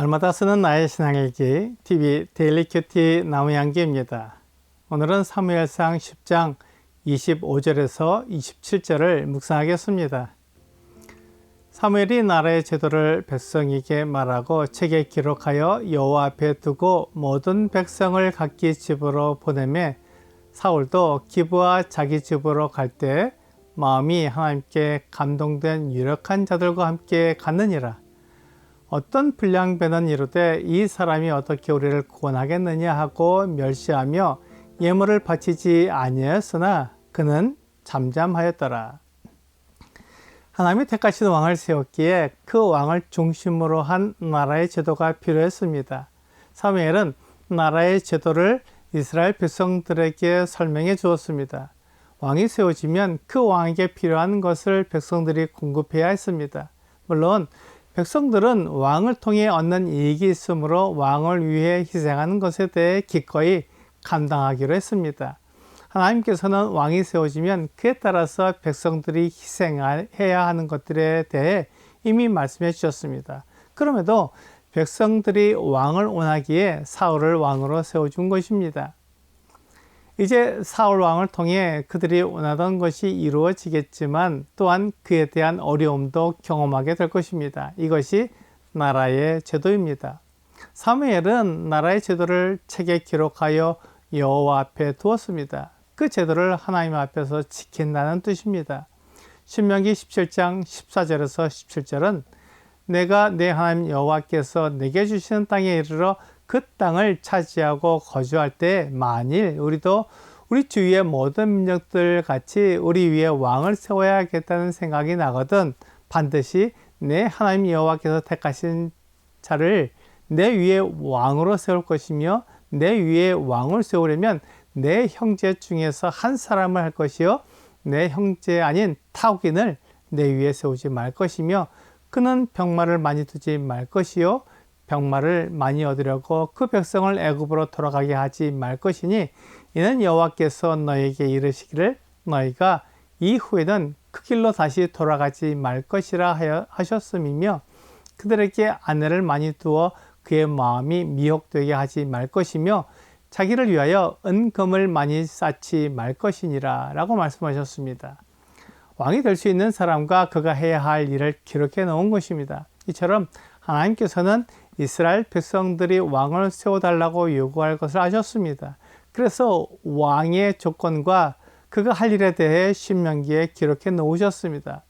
날마다 쓰는 나의 신앙일기 TV 데일리 큐티 나무양기입니다. 오늘은 사무엘상 10장 25절에서 27절을 묵상하겠습니다. 사무엘이 나라의 제도를 백성에게 말하고 책에 기록하여 여호와 앞에 두고 모든 백성을 각기 집으로 보내매 사울도 기브와 자기 집으로 갈 때 마음이 하나님께 감동된 유력한 자들과 함께 갔느니라. 어떤 불량배는 이르되 이 사람이 어떻게 우리를 구원하겠느냐 하고 멸시하며 예물을 바치지 아니하였으나 그는 잠잠하였더라. 하나님이 택하신 왕을 세웠기에 그 왕을 중심으로 한 나라의 제도가 필요했습니다. 사무엘은 나라의 제도를 이스라엘 백성들에게 설명해 주었습니다. 왕이 세워지면 그 왕에게 필요한 것을 백성들이 공급해야 했습니다. 물론 백성들은 왕을 통해 얻는 이익이 있으므로 왕을 위해 희생하는 것에 대해 기꺼이 감당하기로 했습니다. 하나님께서는 왕이 세워지면 그에 따라서 백성들이 희생해야 하는 것들에 대해 이미 말씀해 주셨습니다. 그럼에도 백성들이 왕을 원하기에 사울을 왕으로 세워준 것입니다. 이제 사울 왕을 통해 그들이 원하던 것이 이루어지겠지만 또한 그에 대한 어려움도 경험하게 될 것입니다. 이것이 나라의 제도입니다. 사무엘은 나라의 제도를 책에 기록하여 여호와 앞에 두었습니다. 그 제도를 하나님 앞에서 지킨다는 뜻입니다. 신명기 17장 14절에서 17절은 내가 내 하나님 여호와께서 내게 주시는 땅에 이르러 그 땅을 차지하고 거주할 때 만일 우리도 우리 주위의 모든 민족들 같이 우리 위에 왕을 세워야겠다는 생각이 나거든 반드시 내 하나님 여호와께서 택하신 자를 내 위에 왕으로 세울 것이며 내 위에 왕을 세우려면 내 형제 중에서 한 사람을 할 것이요 내 형제 아닌 타국인을 내 위에 세우지 말 것이며 그는 병마를 많이 두지 말 것이요 병마를 많이 얻으려고 그 백성을 애굽으로 돌아가게 하지 말 것이니 이는 여호와께서 너에게 이르시기를 너희가 이후에는 그 길로 다시 돌아가지 말 것이라 하셨음이며 그들에게 아내를 많이 두어 그의 마음이 미혹되게 하지 말 것이며 자기를 위하여 은금을 많이 쌓지 말 것이니라 라고 말씀하셨습니다. 왕이 될 수 있는 사람과 그가 해야 할 일을 기록해 놓은 것입니다. 이처럼 하나님께서는 이스라엘 백성들이 왕을 세워달라고 요구할 것을 아셨습니다. 그래서 왕의 조건과 그가 할 일에 대해 신명기에 기록해 놓으셨습니다.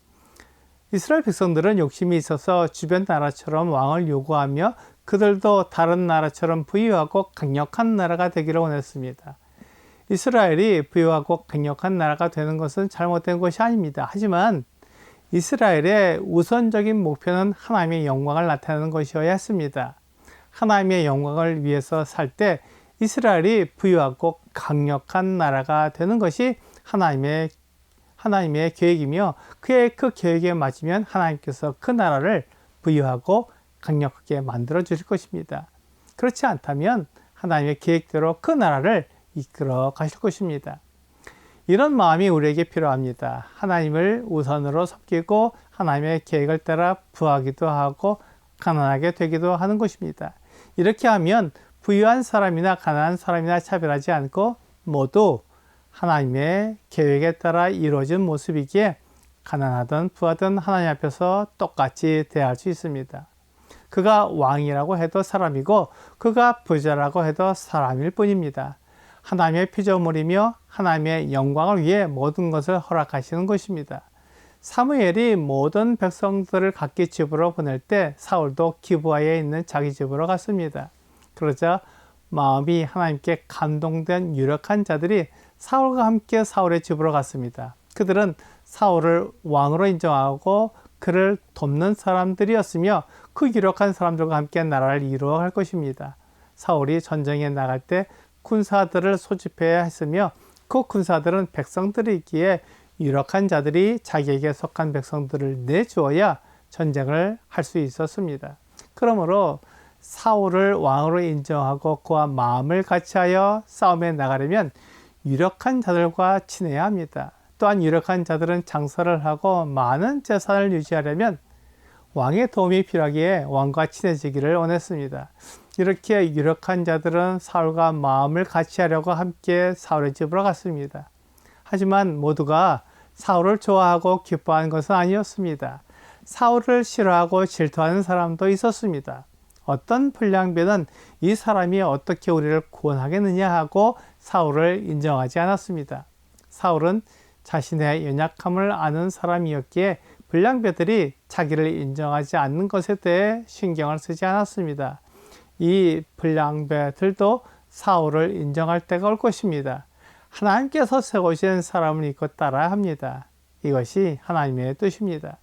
이스라엘 백성들은 욕심이 있어서 주변 나라처럼 왕을 요구하며 그들도 다른 나라처럼 부유하고 강력한 나라가 되기를 원했습니다. 이스라엘이 부유하고 강력한 나라가 되는 것은 잘못된 것이 아닙니다. 하지만 이스라엘의 우선적인 목표는 하나님의 영광을 나타내는 것이어야 했습니다. 하나님의 영광을 위해서 살 때 이스라엘이 부유하고 강력한 나라가 되는 것이 하나님의 계획이며 그의 그 계획에 맞으면 하나님께서 그 나라를 부유하고 강력하게 만들어 주실 것입니다. 그렇지 않다면 하나님의 계획대로 그 나라를 이끌어 가실 것입니다. 이런 마음이 우리에게 필요합니다. 하나님을 우선으로 섬기고 하나님의 계획을 따라 부하기도 하고 가난하게 되기도 하는 것입니다. 이렇게 하면 부유한 사람이나 가난한 사람이나 차별하지 않고 모두 하나님의 계획에 따라 이루어진 모습이기에 가난하든 부하든 하나님 앞에서 똑같이 대할 수 있습니다. 그가 왕이라고 해도 사람이고 그가 부자라고 해도 사람일 뿐입니다. 하나님의 피조물이며 하나님의 영광을 위해 모든 것을 허락하시는 것입니다. 사무엘이 모든 백성들을 각기 집으로 보낼 때 사울도 기브아에 있는 자기 집으로 갔습니다. 그러자 마음이 하나님께 감동된 유력한 자들이 사울과 함께 사울의 집으로 갔습니다. 그들은 사울을 왕으로 인정하고 그를 돕는 사람들이었으며 그 유력한 사람들과 함께 나라를 이루어갈 것입니다. 사울이 전쟁에 나갈 때 군사들을 소집해야 했으며 그 군사들은 백성들이기에 유력한 자들이 자기에게 속한 백성들을 내주어야 전쟁을 할 수 있었습니다. 그러므로 사울을 왕으로 인정하고 그와 마음을 같이하여 싸움에 나가려면 유력한 자들과 친해야 합니다. 또한 유력한 자들은 장사를 하고 많은 재산을 유지하려면 왕의 도움이 필요하기에 왕과 친해지기를 원했습니다. 이렇게 유력한 자들은 사울과 마음을 같이 하려고 함께 사울의 집으로 갔습니다. 하지만 모두가 사울을 좋아하고 기뻐하는 것은 아니었습니다. 사울을 싫어하고 질투하는 사람도 있었습니다. 어떤 불량배는 이 사람이 어떻게 우리를 구원하겠느냐 하고 사울을 인정하지 않았습니다. 사울은 자신의 연약함을 아는 사람이었기에 불량배들이 자기를 인정하지 않는 것에 대해 신경을 쓰지 않았습니다. 이 불량배들도 사울을 인정할 때가 올 것입니다. 하나님께서 세우신 사람을 믿고 따라야 합니다. 이것이 하나님의 뜻입니다.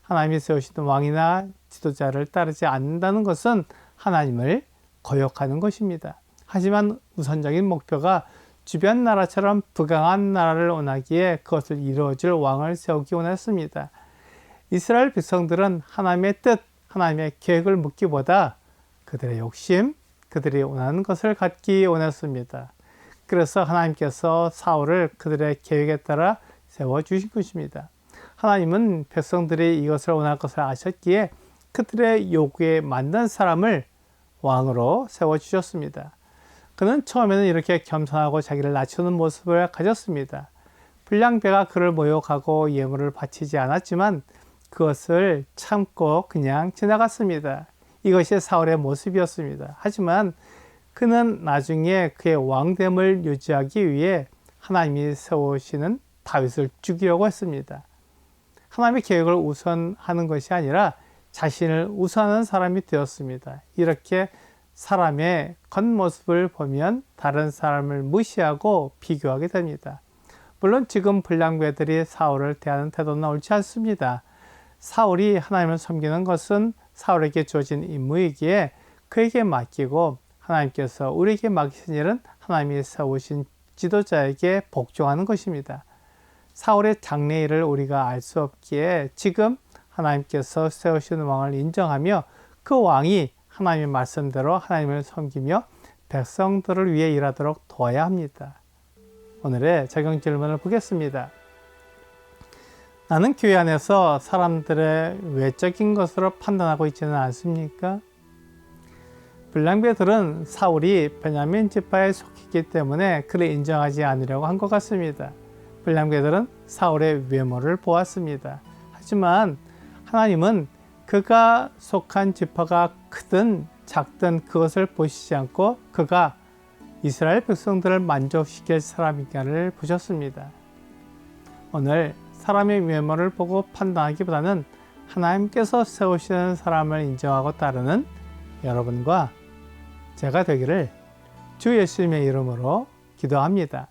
하나님이 세우신 왕이나 지도자를 따르지 않는다는 것은 하나님을 거역하는 것입니다. 하지만 우선적인 목표가 주변 나라처럼 부강한 나라를 원하기에 그것을 이루어줄 왕을 세우기 원했습니다. 이스라엘 백성들은 하나님의 뜻, 하나님의 계획을 묻기보다 그들의 욕심, 그들이 원하는 것을 갖기 원했습니다. 그래서 하나님께서 사울을 그들의 계획에 따라 세워주신 것입니다. 하나님은 백성들이 이것을 원할 것을 아셨기에 그들의 요구에 맞는 사람을 왕으로 세워주셨습니다. 그는 처음에는 이렇게 겸손하고 자기를 낮추는 모습을 가졌습니다. 불량배가 그를 모욕하고 예물을 바치지 않았지만 그것을 참고 그냥 지나갔습니다. 이것이 사울의 모습이었습니다. 하지만 그는 나중에 그의 왕됨을 유지하기 위해 하나님이 세우시는 다윗을 죽이려고 했습니다. 하나님의 계획을 우선하는 것이 아니라 자신을 우선하는 사람이 되었습니다. 이렇게 사람의 겉모습을 보면 다른 사람을 무시하고 비교하게 됩니다. 물론 지금 불량배들이 사울을 대하는 태도는 옳지 않습니다. 사울이 하나님을 섬기는 것은 사울에게 주어진 임무이기에 그에게 맡기고 하나님께서 우리에게 맡기신 일은 하나님이 세우신 지도자에게 복종하는 것입니다. 사울의 장래일을 우리가 알 수 없기에 지금 하나님께서 세우신 왕을 인정하며 그 왕이 하나님의 말씀대로 하나님을 섬기며 백성들을 위해 일하도록 도와야 합니다. 오늘의 적용 질문을 보겠습니다. 나는 교회 안에서 사람들의 외적인 것으로 판단하고 있지는 않습니까? 불량배들은 사울이 베냐민 지파에 속했기 때문에 그를 인정하지 않으려고 한 것 같습니다. 불량배들은 사울의 외모를 보았습니다. 하지만 하나님은 그가 속한 지파가 크든 작든 그것을 보시지 않고 그가 이스라엘 백성들을 만족시킬 사람인가를 보셨습니다. 오늘 사람의 외모를 보고 판단하기보다는 하나님께서 세우시는 사람을 인정하고 따르는 여러분과 제가 되기를 주 예수님의 이름으로 기도합니다.